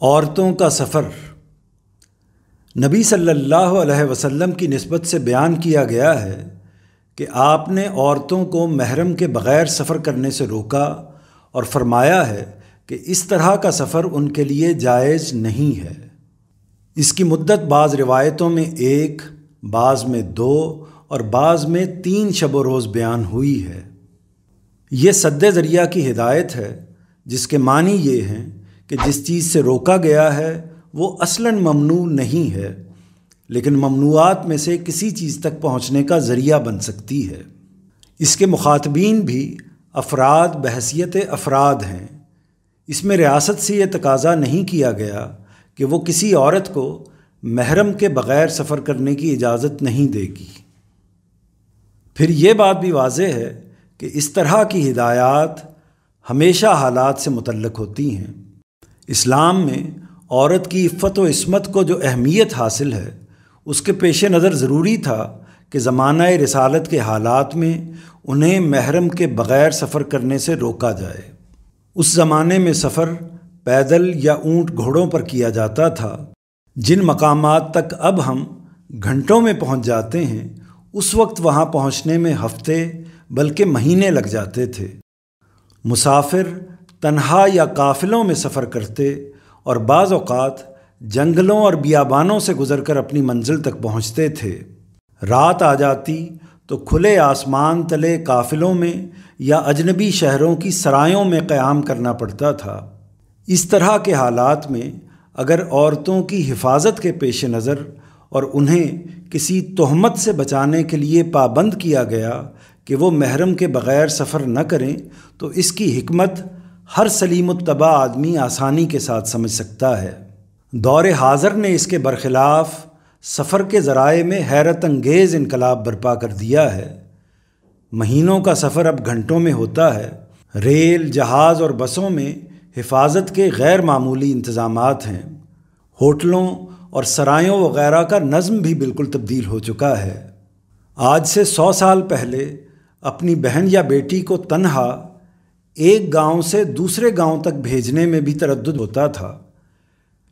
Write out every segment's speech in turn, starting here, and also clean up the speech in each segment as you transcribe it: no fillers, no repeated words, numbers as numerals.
عورتوں کا سفر۔ نبی صلی اللہ علیہ وسلم کی نسبت سے بیان کیا گیا ہے کہ آپ نے عورتوں کو محرم کے بغیر سفر کرنے سے روکا اور فرمایا ہے کہ اس طرح کا سفر ان کے لیے جائز نہیں ہے۔ اس کی مدت بعض روایتوں میں 1، بعض میں 2 اور بعض میں 3 شب و روز بیان ہوئی ہے۔ یہ سد ذریعہ کی ہدایت ہے، جس کے معنی یہ ہیں کہ جس چیز سے روکا گیا ہے وہ اصلاً ممنوع نہیں ہے، لیکن ممنوعات میں سے کسی چیز تک پہنچنے کا ذریعہ بن سکتی ہے۔ اس کے مخاطبین بھی افراد بحیثیت افراد ہیں۔ اس میں ریاست سے یہ تقاضا نہیں کیا گیا کہ وہ کسی عورت کو محرم کے بغیر سفر کرنے کی اجازت نہیں دے گی۔ پھر یہ بات بھی واضح ہے کہ اس طرح کی ہدایات ہمیشہ حالات سے متعلق ہوتی ہیں۔ اسلام میں عورت کی عفت و عصمت کو جو اہمیت حاصل ہے، اس کے پیش نظر ضروری تھا کہ زمانہ رسالت کے حالات میں انہیں محرم کے بغیر سفر کرنے سے روکا جائے۔ اس زمانے میں سفر پیدل یا اونٹ گھوڑوں پر کیا جاتا تھا۔ جن مقامات تک اب ہم گھنٹوں میں پہنچ جاتے ہیں، اس وقت وہاں پہنچنے میں ہفتے بلکہ مہینے لگ جاتے تھے۔ مسافر تنہا یا قافلوں میں سفر کرتے اور بعض اوقات جنگلوں اور بیابانوں سے گزر کر اپنی منزل تک پہنچتے تھے۔ رات آ جاتی تو کھلے آسمان تلے قافلوں میں یا اجنبی شہروں کی سرایوں میں قیام کرنا پڑتا تھا۔ اس طرح کے حالات میں اگر عورتوں کی حفاظت کے پیش نظر اور انہیں کسی تہمت سے بچانے کے لیے پابند کیا گیا کہ وہ محرم کے بغیر سفر نہ کریں، تو اس کی حکمت ہر سلیم الطبع آدمی آسانی کے ساتھ سمجھ سکتا ہے۔ دور حاضر نے اس کے برخلاف سفر کے ذرائع میں حیرت انگیز انقلاب برپا کر دیا ہے۔ مہینوں کا سفر اب گھنٹوں میں ہوتا ہے۔ ریل، جہاز اور بسوں میں حفاظت کے غیر معمولی انتظامات ہیں۔ ہوٹلوں اور سرایوں وغیرہ کا نظم بھی بالکل تبدیل ہو چکا ہے۔ آج سے 100 سال پہلے اپنی بہن یا بیٹی کو تنہا ایک گاؤں سے دوسرے گاؤں تک بھیجنے میں بھی تردد ہوتا تھا،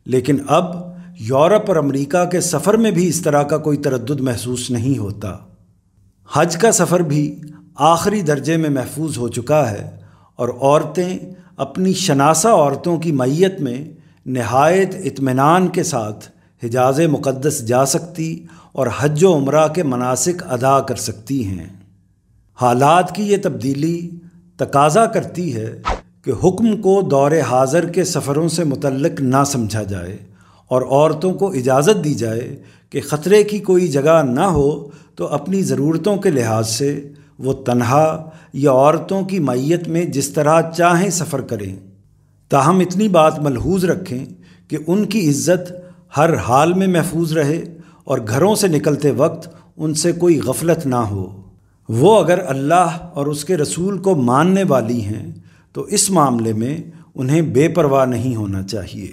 لیکن اب یورپ اور امریکہ کے سفر میں بھی اس طرح کا کوئی تردد محسوس نہیں ہوتا۔ حج کا سفر بھی آخری درجے میں محفوظ ہو چکا ہے اور عورتیں اپنی شناسہ عورتوں کی معیت میں نہایت اطمینان کے ساتھ حجاز مقدس جا سکتی اور حج و عمرہ کے مناسک ادا کر سکتی ہیں۔ حالات کی یہ تبدیلی تقاضا کرتی ہے کہ حکم کو دور حاضر کے سفروں سے متعلق نہ سمجھا جائے اور عورتوں کو اجازت دی جائے کہ خطرے کی کوئی جگہ نہ ہو تو اپنی ضرورتوں کے لحاظ سے وہ تنہا یا عورتوں کی معیت میں جس طرح چاہیں سفر کریں۔ تاہم اتنی بات ملحوظ رکھیں کہ ان کی عزت ہر حال میں محفوظ رہے اور گھروں سے نکلتے وقت ان سے کوئی غفلت نہ ہو۔ وہ اگر اللہ اور اس کے رسول کو ماننے والی ہیں تو اس معاملے میں انہیں بے پرواہ نہیں ہونا چاہیے۔